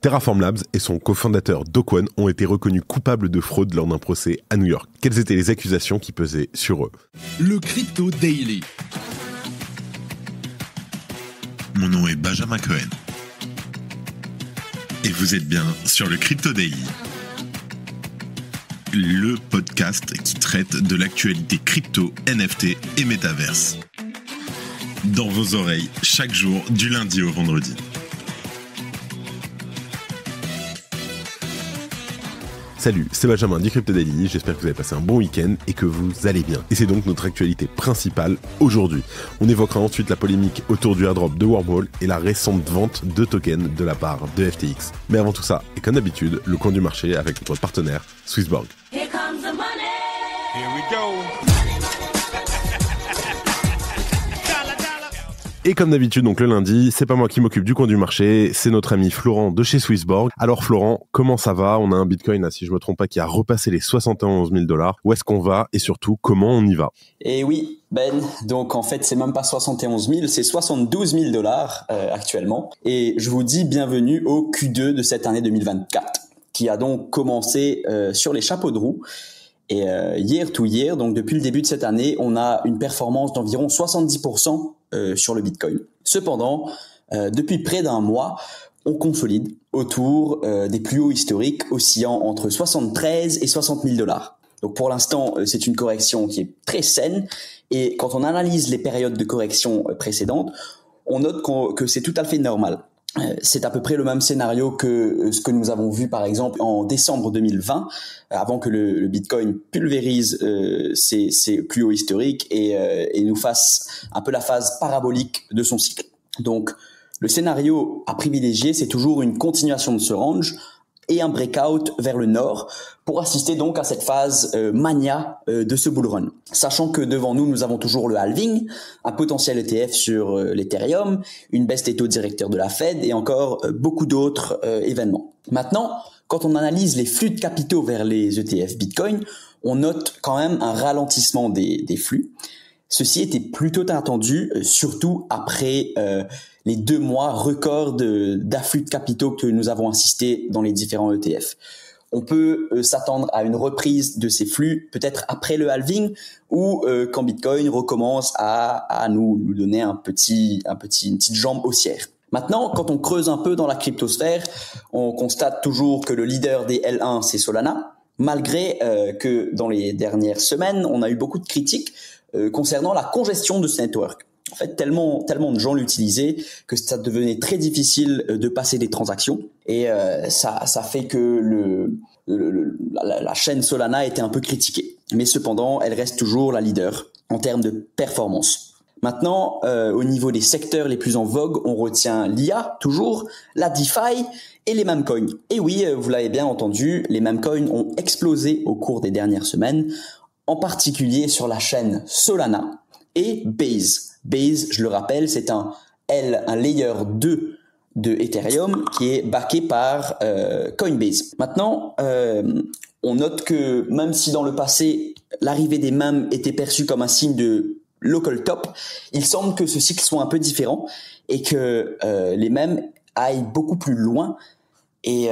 Terraform Labs et son cofondateur Do Kwon ont été reconnus coupables de fraude lors d'un procès à New York. Quelles étaient les accusations qui pesaient sur eux? Le Crypto Daily. Mon nom est Benjamin Cohen. Et vous êtes bien sur le Crypto Daily. Le podcast qui traite de l'actualité crypto, NFT et métaverse. Dans vos oreilles, chaque jour, du lundi au vendredi. Salut, c'est Benjamin du Crypto Daily, j'espère que vous avez passé un bon week-end et que vous allez bien. Et c'est donc notre actualité principale aujourd'hui. On évoquera ensuite la polémique autour du airdrop de Wormhole et la récente vente de tokens de la part de FTX. Mais avant tout ça, et comme d'habitude, le coin du marché avec notre partenaire Swissborg. Here comes the money. Here we go. Et comme d'habitude, donc le lundi, c'est pas moi qui m'occupe du coin du marché, c'est notre ami Florent de chez Swissborg. Alors Florent, comment ça va? On a un Bitcoin, là, si je me trompe pas, qui a repassé les 71 000 $. Où est-ce qu'on va et surtout, comment on y va? Et oui, Ben, donc en fait, c'est même pas 71 000, c'est 72 000 $ actuellement. Et je vous dis bienvenue au Q2 de cette année 2024, qui a donc commencé sur les chapeaux de roue. Et year to year, donc depuis le début de cette année, on a une performance d'environ 70% sur le Bitcoin. Cependant, depuis près d'un mois, on consolide autour des plus hauts historiques oscillant entre 73 et 60 000 $. Donc pour l'instant, c'est une correction qui est très saine. Et quand on analyse les périodes de correction précédentes, on note que c'est tout à fait normal. C'est à peu près le même scénario que ce que nous avons vu par exemple en décembre 2020, avant que le Bitcoin pulvérise ses plus hauts historiques et nous fasse un peu la phase parabolique de son cycle. Donc le scénario à privilégier, c'est toujours une continuation de ce range et un breakout vers le nord pour assister donc à cette phase mania de ce bull run. Sachant que devant nous, nous avons toujours le halving, un potentiel ETF sur l'Ethereum, une baisse des taux directeurs de la Fed et encore beaucoup d'autres événements. Maintenant, quand on analyse les flux de capitaux vers les ETF Bitcoin, on note quand même un ralentissement des flux. Ceci était plutôt attendu, surtout après les 2 mois records d'afflux de capitaux que nous avons assisté dans les différents ETF. On peut s'attendre à une reprise de ces flux peut-être après le halving ou quand Bitcoin recommence à nous donner une petite jambe haussière. Maintenant, quand on creuse un peu dans la cryptosphère, on constate toujours que le leader des L1, c'est Solana, malgré que dans les dernières semaines, on a eu beaucoup de critiques concernant la congestion de ce network. En fait, tellement de gens l'utilisaient que ça devenait très difficile de passer des transactions. Et ça fait que la chaîne Solana était un peu critiquée. Mais cependant, elle reste toujours la leader en termes de performance. Maintenant, au niveau des secteurs les plus en vogue, on retient l'IA, toujours, la DeFi et les memecoins. Et oui, vous l'avez bien entendu, les memecoins ont explosé au cours des dernières semaines, en particulier sur la chaîne Solana et Base. Base, je le rappelle, c'est un layer 2 de Ethereum qui est backé par Coinbase. Maintenant, on note que même si dans le passé, l'arrivée des memes était perçue comme un signe de local top, il semble que ce cycle soit un peu différent et que les memes aillent beaucoup plus loin et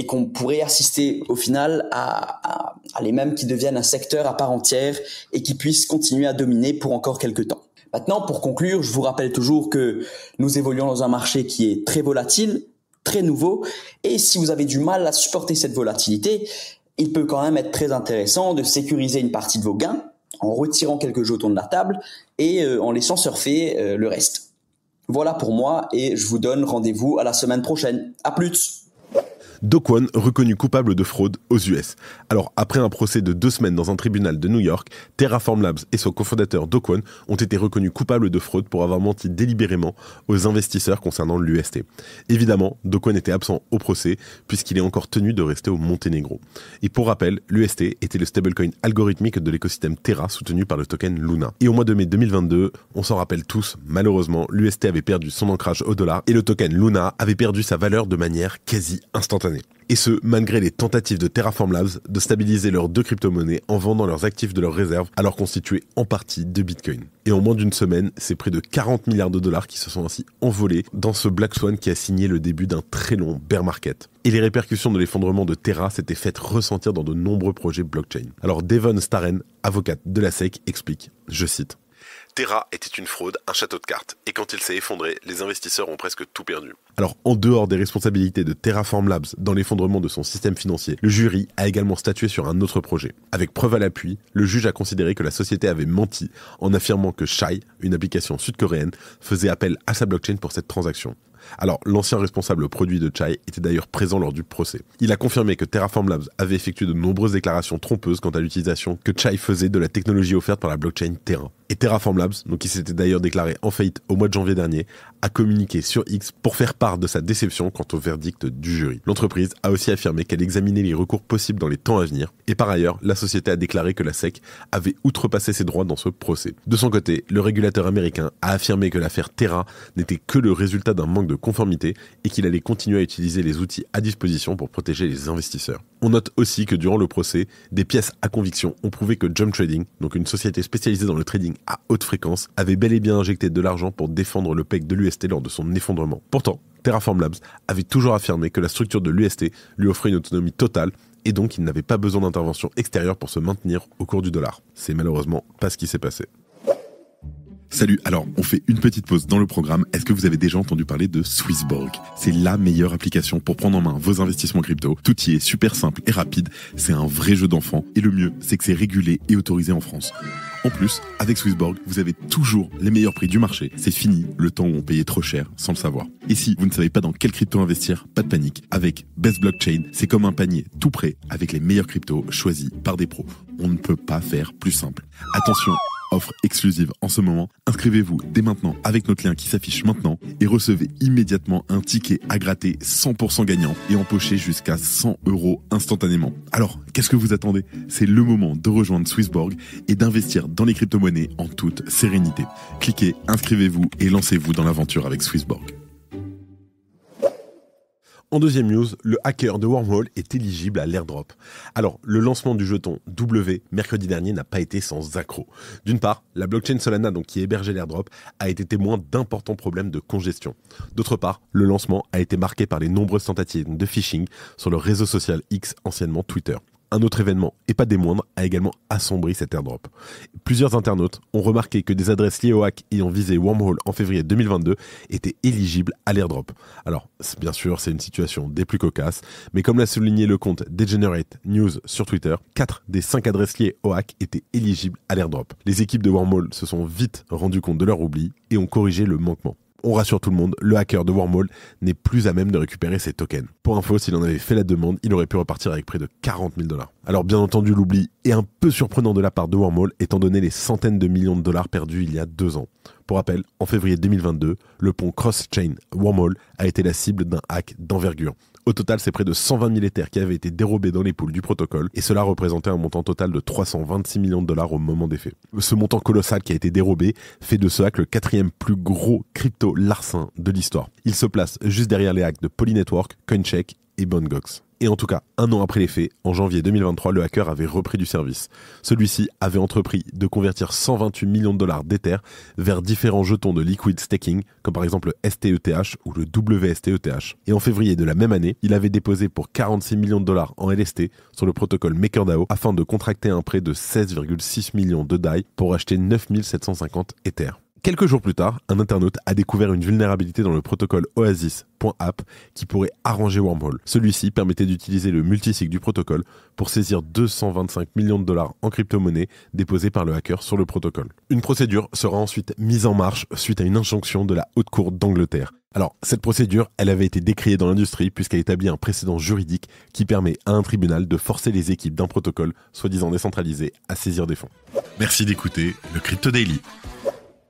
qu'on pourrait assister au final à les mêmes qui deviennent un secteur à part entière et qui puissent continuer à dominer pour encore quelques temps. Maintenant, pour conclure, je vous rappelle toujours que nous évoluons dans un marché qui est très volatile, très nouveau, et si vous avez du mal à supporter cette volatilité, il peut quand même être très intéressant de sécuriser une partie de vos gains en retirant quelques jetons de la table et en laissant surfer le reste. Voilà pour moi et je vous donne rendez-vous à la semaine prochaine. À plus! Do Kwon reconnu coupable de fraude aux US. Alors, après un procès de 2 semaines dans un tribunal de New York, Terraform Labs et son cofondateur Do Kwon ont été reconnus coupables de fraude pour avoir menti délibérément aux investisseurs concernant l'UST. Évidemment, Do Kwon était absent au procès puisqu'il est encore tenu de rester au Monténégro. Et pour rappel, l'UST était le stablecoin algorithmique de l'écosystème Terra soutenu par le token Luna. Et au mois de mai 2022, on s'en rappelle tous, malheureusement, l'UST avait perdu son ancrage au dollar et le token Luna avait perdu sa valeur de manière quasi instantanée. instantanée. Et ce, malgré les tentatives de Terraform Labs de stabiliser leurs 2 crypto-monnaies en vendant leurs actifs de leurs réserves, alors constitués en partie de Bitcoin. Et en moins d'une semaine, c'est près de 40 milliards de dollars qui se sont ainsi envolés dans ce Black Swan qui a signé le début d'un très long bear market. Et les répercussions de l'effondrement de Terra s'étaient faites ressentir dans de nombreux projets blockchain. Alors Devon Staren, avocate de la SEC, explique, je cite, Terra était une fraude, un château de cartes, et quand il s'est effondré, les investisseurs ont presque tout perdu. Alors, en dehors des responsabilités de Terraform Labs dans l'effondrement de son système financier, le jury a également statué sur un autre projet. Avec preuve à l'appui, le juge a considéré que la société avait menti en affirmant que Chai, une application sud-coréenne, faisait appel à sa blockchain pour cette transaction. Alors, l'ancien responsable produit de Chai était d'ailleurs présent lors du procès. Il a confirmé que Terraform Labs avait effectué de nombreuses déclarations trompeuses quant à l'utilisation que Chai faisait de la technologie offerte par la blockchain Terra. Et Terraform Labs, donc qui s'était d'ailleurs déclaré en faillite au mois de janvier dernier, a communiqué sur X pour faire part de sa déception quant au verdict du jury. L'entreprise a aussi affirmé qu'elle examinait les recours possibles dans les temps à venir. Et par ailleurs, la société a déclaré que la SEC avait outrepassé ses droits dans ce procès. De son côté, le régulateur américain a affirmé que l'affaire Terra n'était que le résultat d'un manque de conformité et qu'il allait continuer à utiliser les outils à disposition pour protéger les investisseurs. On note aussi que durant le procès, des pièces à conviction ont prouvé que Jump Trading, donc une société spécialisée dans le trading à haute fréquence, avait bel et bien injecté de l'argent pour défendre le peg de l'UST lors de son effondrement. Pourtant, Terraform Labs avait toujours affirmé que la structure de l'UST lui offrait une autonomie totale et donc il n'avait pas besoin d'intervention extérieure pour se maintenir au cours du dollar. C'est malheureusement pas ce qui s'est passé. Salut, alors on fait une petite pause dans le programme. Est-ce que vous avez déjà entendu parler de Swissborg ? C'est la meilleure application pour prendre en main vos investissements crypto. Tout y est super simple et rapide, c'est un vrai jeu d'enfant. Et le mieux, c'est que c'est régulé et autorisé en France. En plus, avec Swissborg, vous avez toujours les meilleurs prix du marché. C'est fini le temps où on payait trop cher sans le savoir. Et si vous ne savez pas dans quelle crypto investir, pas de panique. Avec Best Blockchain, c'est comme un panier tout prêt avec les meilleurs cryptos choisis par des pros. On ne peut pas faire plus simple. Attention, offre exclusive en ce moment. Inscrivez-vous dès maintenant avec notre lien qui s'affiche maintenant et recevez immédiatement un ticket à gratter 100% gagnant et empocher jusqu'à 100 € instantanément. Alors, qu'est-ce que vous attendez ? C'est le moment de rejoindre Swissborg et d'investir dans les crypto-monnaies en toute sérénité. Cliquez, inscrivez-vous et lancez-vous dans l'aventure avec Swissborg. En deuxième news, le hacker de Wormhole est éligible à l'airdrop. Alors, le lancement du jeton W mercredi dernier n'a pas été sans accroc. D'une part, la blockchain Solana, donc qui hébergeait l'airdrop, a été témoin d'importants problèmes de congestion. D'autre part, le lancement a été marqué par les nombreuses tentatives de phishing sur le réseau social X, anciennement Twitter. Un autre événement, et pas des moindres, a également assombri cet airdrop. Plusieurs internautes ont remarqué que des adresses liées au hack ayant visé Wormhole en février 2022 étaient éligibles à l'airdrop. Alors, bien sûr, c'est une situation des plus cocasses, mais comme l'a souligné le compte Degenerate News sur Twitter, 4 des 5 adresses liées au hack étaient éligibles à l'airdrop. Les équipes de Wormhole se sont vite rendues compte de leur oubli et ont corrigé le manquement. On rassure tout le monde, le hacker de Wormhole n'est plus à même de récupérer ses tokens. Pour info, s'il en avait fait la demande, il aurait pu repartir avec près de 40 000 $. Alors bien entendu, l'oubli est un peu surprenant de la part de Wormhole, étant donné les centaines de millions de dollars perdus il y a 2 ans. Pour rappel, en février 2022, le pont cross-chain Wormhole a été la cible d'un hack d'envergure. Au total, c'est près de 120 000 Ethers qui avaient été dérobés dans les pools du protocole, et cela représentait un montant total de 326 millions de dollars au moment des faits. Ce montant colossal qui a été dérobé fait de ce hack le 4e plus gros crypto-larcin de l'histoire. Il se place juste derrière les hacks de Polynetwork, Coincheck et Bongox. Et en tout cas, 1 an après les faits, en janvier 2023, le hacker avait repris du service. Celui-ci avait entrepris de convertir 128 millions de dollars d'Ether vers différents jetons de liquid staking, comme par exemple le STETH ou le WSTETH. Et en février de la même année, il avait déposé pour 46 millions de dollars en LST sur le protocole MakerDAO afin de contracter un prêt de 16,6 millions de DAI pour acheter 9750 Ether. Quelques jours plus tard, un internaute a découvert une vulnérabilité dans le protocole Oasis.app qui pourrait arranger Wormhole. Celui-ci permettait d'utiliser le multisig du protocole pour saisir 225 millions de dollars en crypto-monnaie déposés par le hacker sur le protocole. Une procédure sera ensuite mise en marche suite à une injonction de la Haute Cour d'Angleterre. Alors, cette procédure, elle avait été décriée dans l'industrie puisqu'elle établit un précédent juridique qui permet à un tribunal de forcer les équipes d'un protocole soi-disant décentralisé à saisir des fonds. Merci d'écouter le Crypto Daily.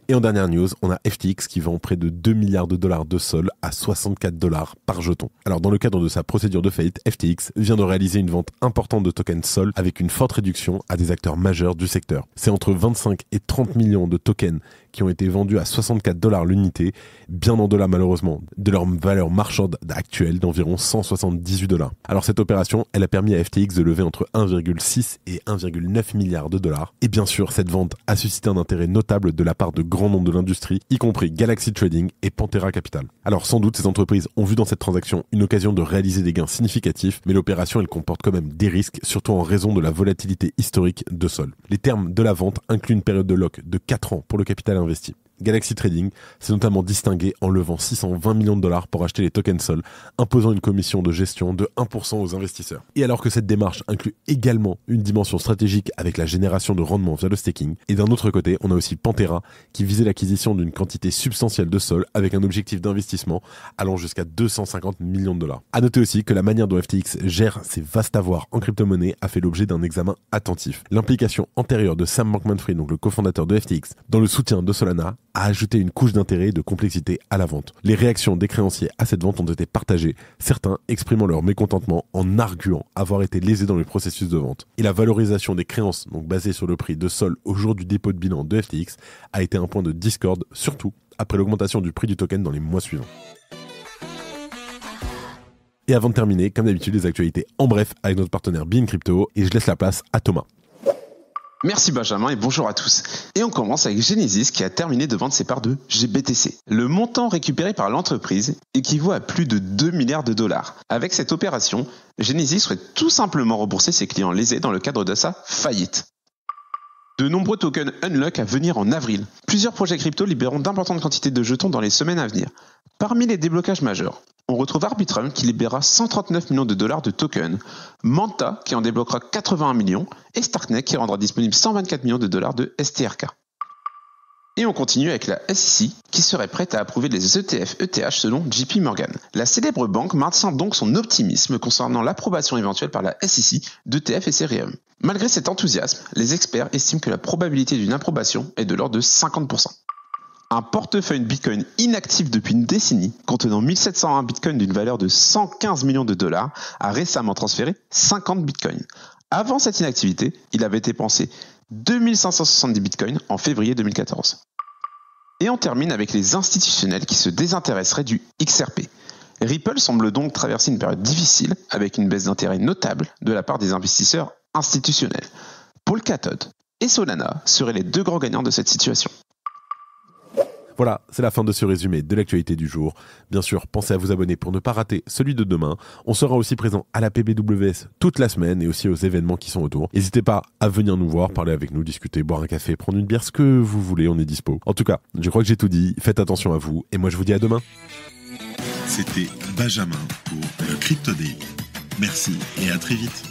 Et en dernière news, on a FTX qui vend près de 2 milliards de dollars de Sol à 64 $ par jeton. Alors dans le cadre de sa procédure de faillite, FTX vient de réaliser une vente importante de tokens Sol avec une forte réduction à des acteurs majeurs du secteur. C'est entre 25 et 30 millions de tokens qui ont été vendus à 64 $ l'unité, bien en delà malheureusement de leur valeur marchande actuelle d'environ 178 $. Alors cette opération, elle a permis à FTX de lever entre 1,6 et 1,9 milliards de dollars. Et bien sûr, cette vente a suscité un intérêt notable de la part de grands noms de l'industrie, y compris Galaxy Trading et Pantera Capital. Alors sans doute, ces entreprises ont vu dans cette transaction une occasion de réaliser des gains significatifs, mais l'opération, elle comporte quand même des risques, surtout en raison de la volatilité historique de Sol. Les termes de la vente incluent une période de lock de 4 ans pour le capital investi. Galaxy Trading s'est notamment distingué en levant 620 millions de dollars pour acheter les tokens Sol, imposant une commission de gestion de 1% aux investisseurs. Et alors que cette démarche inclut également une dimension stratégique avec la génération de rendement via le staking, et d'un autre côté, on a aussi Pantera qui visait l'acquisition d'une quantité substantielle de Sol avec un objectif d'investissement allant jusqu'à 250 millions de dollars. À noter aussi que la manière dont FTX gère ses vastes avoirs en crypto-monnaie a fait l'objet d'un examen attentif. L'implication antérieure de Sam Bankman-Fried, donc le cofondateur de FTX, dans le soutien de Solana, a ajouté une couche d'intérêt et de complexité à la vente. Les réactions des créanciers à cette vente ont été partagées, certains exprimant leur mécontentement en arguant avoir été lésés dans le processus de vente. Et la valorisation des créances, donc basée sur le prix de Sol au jour du dépôt de bilan de FTX, a été un point de discorde, surtout après l'augmentation du prix du token dans les mois suivants. Et avant de terminer, comme d'habitude, les actualités en bref avec notre partenaire Bean Crypto, et je laisse la place à Thomas. Merci Benjamin et bonjour à tous. Et on commence avec Genesis qui a terminé de vendre ses parts de GBTC. Le montant récupéré par l'entreprise équivaut à plus de 2 milliards de dollars. Avec cette opération, Genesis souhaite tout simplement rembourser ses clients lésés dans le cadre de sa faillite. De nombreux tokens unlock à venir en avril. Plusieurs projets crypto libéreront d'importantes quantités de jetons dans les semaines à venir. Parmi les déblocages majeurs, on retrouve Arbitrum qui libérera 139 millions de dollars de tokens, Manta qui en débloquera 81 millions et Starknet qui rendra disponible 124 millions de dollars de STRK. Et on continue avec la SEC qui serait prête à approuver les ETF ETH selon JP Morgan. La célèbre banque maintient donc son optimisme concernant l'approbation éventuelle par la SEC d'ETF et Ethereum. Malgré cet enthousiasme, les experts estiment que la probabilité d'une approbation est de l'ordre de 50%. Un portefeuille Bitcoin inactif depuis une décennie, contenant 1701 Bitcoins d'une valeur de 115 millions de dollars, a récemment transféré 50 Bitcoins. Avant cette inactivité, il avait dépensé 2570 Bitcoins en février 2014. Et on termine avec les institutionnels qui se désintéresseraient du XRP. Ripple semble donc traverser une période difficile avec une baisse d'intérêt notable de la part des investisseurs institutionnels. Polkadot et Solana seraient les deux grands gagnants de cette situation. Voilà, c'est la fin de ce résumé de l'actualité du jour. Bien sûr, pensez à vous abonner pour ne pas rater celui de demain. On sera aussi présent à la PBWS toute la semaine et aussi aux événements qui sont autour. N'hésitez pas à venir nous voir, parler avec nous, discuter, boire un café, prendre une bière, ce que vous voulez, on est dispo. En tout cas, je crois que j'ai tout dit. Faites attention à vous et moi je vous dis à demain. C'était Benjamin pour le Crypto Daily. Merci et à très vite.